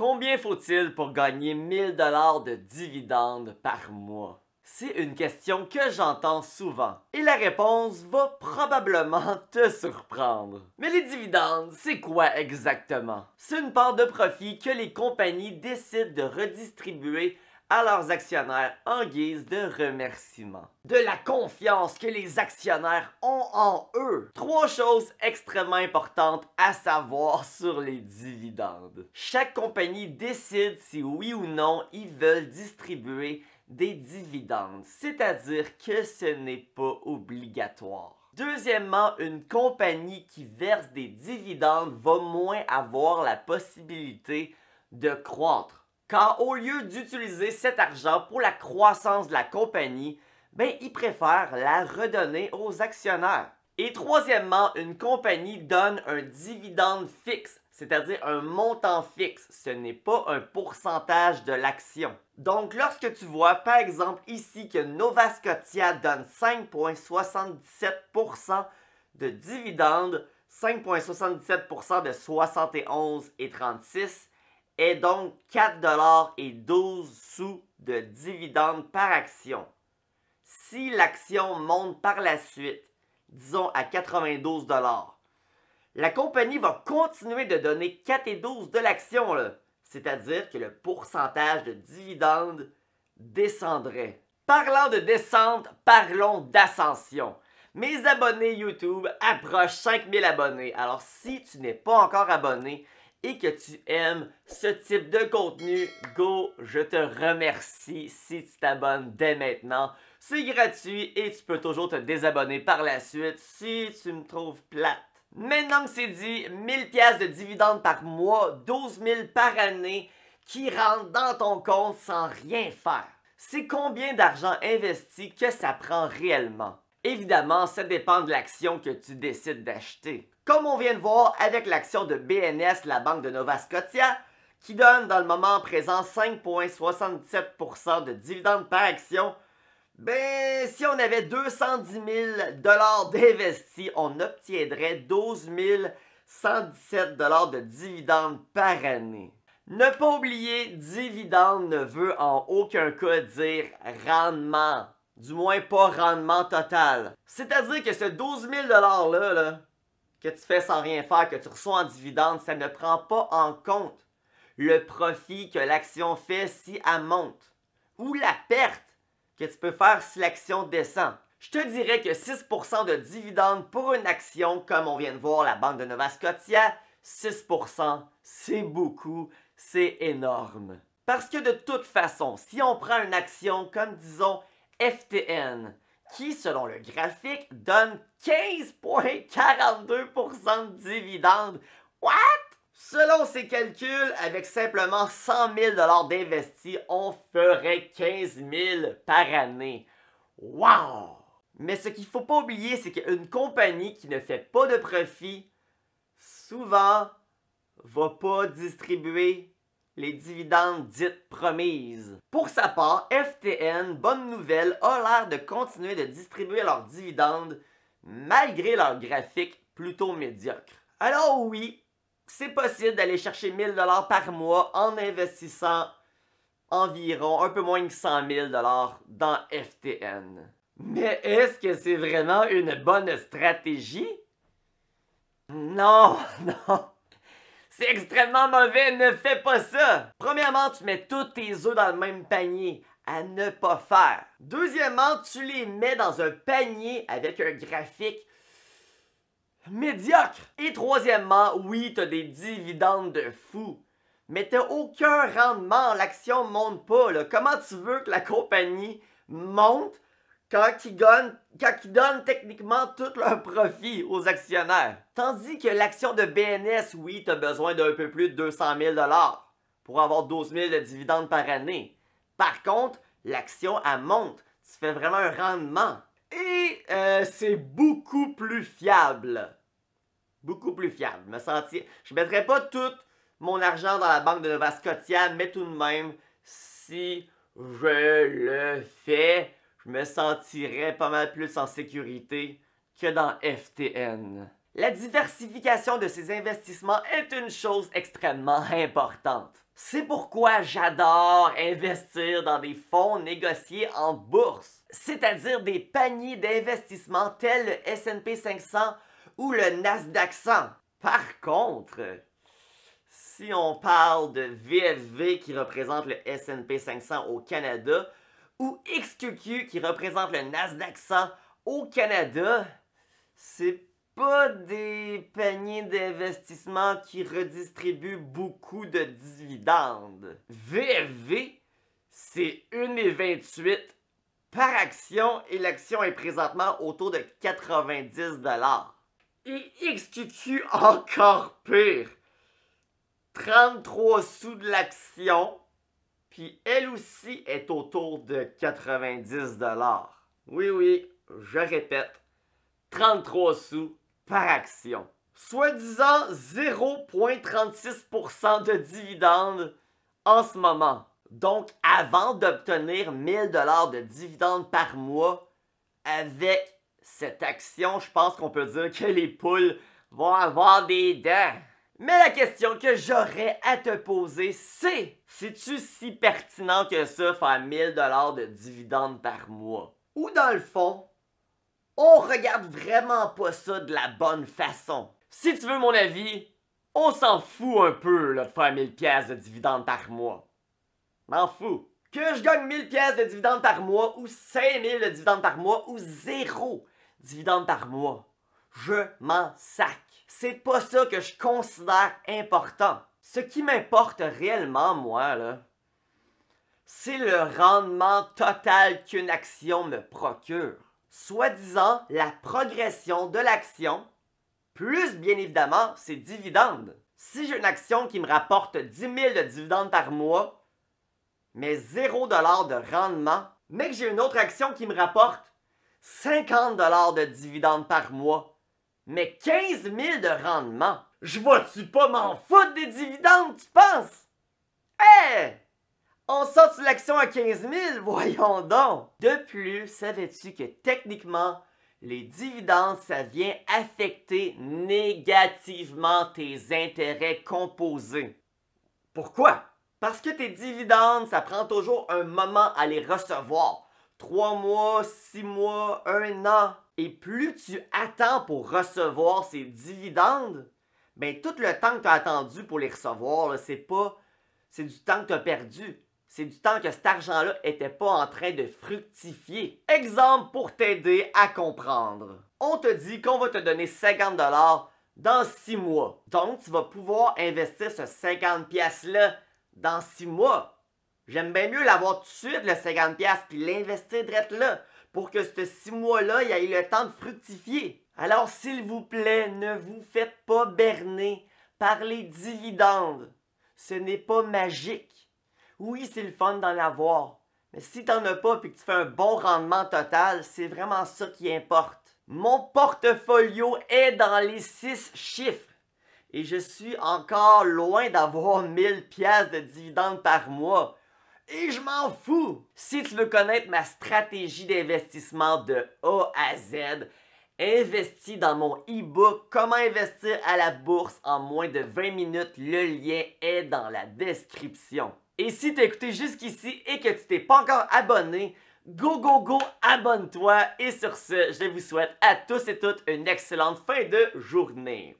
Combien faut-il pour gagner 1000 $ de dividendes par mois? C'est une question que j'entends souvent. Et la réponse va probablement te surprendre. Mais les dividendes, c'est quoi exactement? C'est une part de profit que les compagnies décident de redistribuer à leurs actionnaires en guise de remerciement. De la confiance que les actionnaires ont en eux. 3 choses extrêmement importantes à savoir sur les dividendes. Chaque compagnie décide si oui ou non ils veulent distribuer des dividendes, c'est-à-dire que ce n'est pas obligatoire. Deuxièmement, une compagnie qui verse des dividendes va moins avoir la possibilité de croître. Car au lieu d'utiliser cet argent pour la croissance de la compagnie, ils préfèrent la redonner aux actionnaires. Et troisièmement, une compagnie donne un dividende fixe, c'est-à-dire un montant fixe. Ce n'est pas un pourcentage de l'action. Donc, lorsque tu vois, par exemple, ici que Nova Scotia donne 5,77% de dividendes, 5,77% de 71,36 est donc 4,12 $ de dividendes par action. Si l'action monte par la suite, disons à 92 $, la compagnie va continuer de donner 4,12 $ de l'action, c'est-à-dire que le pourcentage de dividendes descendrait. Parlant de descente, parlons d'ascension. Mes abonnés YouTube approchent 5000 abonnés, alors si tu n'es pas encore abonné, et que tu aimes ce type de contenu, go, je te remercie si tu t'abonnes dès maintenant. C'est gratuit et tu peux toujours te désabonner par la suite si tu me trouves plate. Maintenant que c'est dit, 1000 $ de dividendes par mois, 12 000 par année qui rentrent dans ton compte sans rien faire. C'est combien d'argent investi que ça prend réellement? Évidemment, ça dépend de l'action que tu décides d'acheter. Comme on vient de voir avec l'action de BNS, la banque de Nova Scotia, qui donne dans le moment présent 5,77% de dividendes par action, si on avait 210 000 $ d'investis, on obtiendrait 12 117 $ de dividendes par année. Ne pas oublier, dividende ne veut en aucun cas dire rendement. Du moins pas rendement total. C'est-à-dire que ce 12 000 $ là, que tu fais sans rien faire, que tu reçois en dividende, ça ne prend pas en compte le profit que l'action fait si elle monte. Ou la perte que tu peux faire si l'action descend. Je te dirais que 6% de dividende pour une action, comme on vient de voir la banque de Nova Scotia, 6%, c'est beaucoup, c'est énorme. Parce que de toute façon, si on prend une action comme disons FTN, qui selon le graphique donne 15,42% de dividendes. What? Selon ces calculs, avec simplement 100 000 $ d'investis, on ferait 15 000 par année. Wow! Mais ce qu'il ne faut pas oublier, c'est qu'une compagnie qui ne fait pas de profit, souvent, va pas distribuer les dividendes dites promises. Pour sa part, FTN, bonne nouvelle, a l'air de continuer de distribuer leurs dividendes malgré leur graphique plutôt médiocre. Alors oui, c'est possible d'aller chercher 1000 $ par mois en investissant environ un peu moins que 100 000 $ dans FTN. Mais est-ce que c'est vraiment une bonne stratégie? Non, non. C'est extrêmement mauvais, ne fais pas ça! Premièrement, tu mets tous tes œufs dans le même panier, à ne pas faire. Deuxièmement, tu les mets dans un panier avec un graphique médiocre. Et troisièmement, oui, tu as des dividendes de fou, mais tu n'as aucun rendement, l'action ne monte pas. Comment tu veux que la compagnie monte quand ils donnent techniquement tout leur profit aux actionnaires? Tandis que l'action de BNS, oui, tu as besoin d'un peu plus de 200 000 $ pour avoir 12 000 de dividendes par année. Par contre, l'action, elle monte. Tu fais vraiment un rendement. Et c'est beaucoup plus fiable. Beaucoup plus fiable. Je ne mettrais pas tout mon argent dans la banque de Nova Scotia, mais tout de même, si je le fais, je me sentirais pas mal plus en sécurité que dans FTN. La diversification de ces investissements est une chose extrêmement importante. C'est pourquoi j'adore investir dans des fonds négociés en bourse, c'est-à-dire des paniers d'investissement tels le S&P 500 ou le Nasdaq 100. Par contre, si on parle de VFV qui représente le S&P 500 au Canada ou XQQ qui représente le Nasdaq 100 au Canada, c'est pas des paniers d'investissement qui redistribuent beaucoup de dividendes. VFV, c'est 1,28 par action et l'action est présentement autour de 90 $. Et XQQ, encore pire, 33 sous de l'action, puis elle aussi est autour de 90 $. Oui, je répète, 33 sous par action. Soit disant 0,36% de dividendes en ce moment. Donc, avant d'obtenir 1000 $ de dividendes par mois avec cette action, je pense qu'on peut dire que les poules vont avoir des dents. Mais la question que j'aurais à te poser, c'est: c'est-tu si pertinent que ça faire 1000 $ de dividendes par mois? Ou dans le fond, on regarde vraiment pas ça de la bonne façon. Si tu veux mon avis, on s'en fout un peu là, de faire 1000 $ de dividendes par mois. M'en fous. Que je gagne 1000 $ de dividendes par mois ou 5000 de dividendes par mois ou 0 dividendes par mois, je m'en sac. C'est pas ça que je considère important. Ce qui m'importe réellement, moi, là, c'est le rendement total qu'une action me procure. Soi-disant la progression de l'action, plus bien évidemment ses dividendes. Si j'ai une action qui me rapporte 10 000 de dividendes par mois, mais 0 $ de rendement, mais que j'ai une autre action qui me rapporte 50 $ de dividendes par mois, mais 15 000 de rendement, je vais-tu pas m'en foutre des dividendes, tu penses? Hé! On sort sur l'action à 15 000, voyons donc! De plus, savais-tu que techniquement, les dividendes, ça vient affecter négativement tes intérêts composés? Pourquoi? Parce que tes dividendes, ça prend toujours un moment à les recevoir. 3 mois, 6 mois, 1 an. Et plus tu attends pour recevoir ces dividendes, ben tout le temps que tu as attendu pour les recevoir, c'est du temps que tu as perdu. C'est du temps que cet argent-là n'était pas en train de fructifier. Exemple pour t'aider à comprendre. On te dit qu'on va te donner 50 $ dans 6 mois. Donc, tu vas pouvoir investir ce 50 $-là dans 6 mois. J'aime bien mieux l'avoir tout de suite, le 50 $ puis l'investir direct là, pour que ce 6 mois-là, il ait le temps de fructifier. Alors, s'il vous plaît, ne vous faites pas berner par les dividendes. Ce n'est pas magique. Oui, c'est le fun d'en avoir, mais si t'en as pas et que tu fais un bon rendement total, c'est vraiment ça qui importe. Mon portfolio est dans les 6 chiffres et je suis encore loin d'avoir 1000 $ de dividendes par mois. Et je m'en fous! Si tu veux connaître ma stratégie d'investissement de A à Z, investis dans mon e-book Comment investir à la bourse en moins de 20 minutes. Le lien est dans la description. Et si tu as écouté jusqu'ici et que tu t'es pas encore abonné, go, abonne-toi. Et sur ce, je vous souhaite à tous et toutes une excellente fin de journée.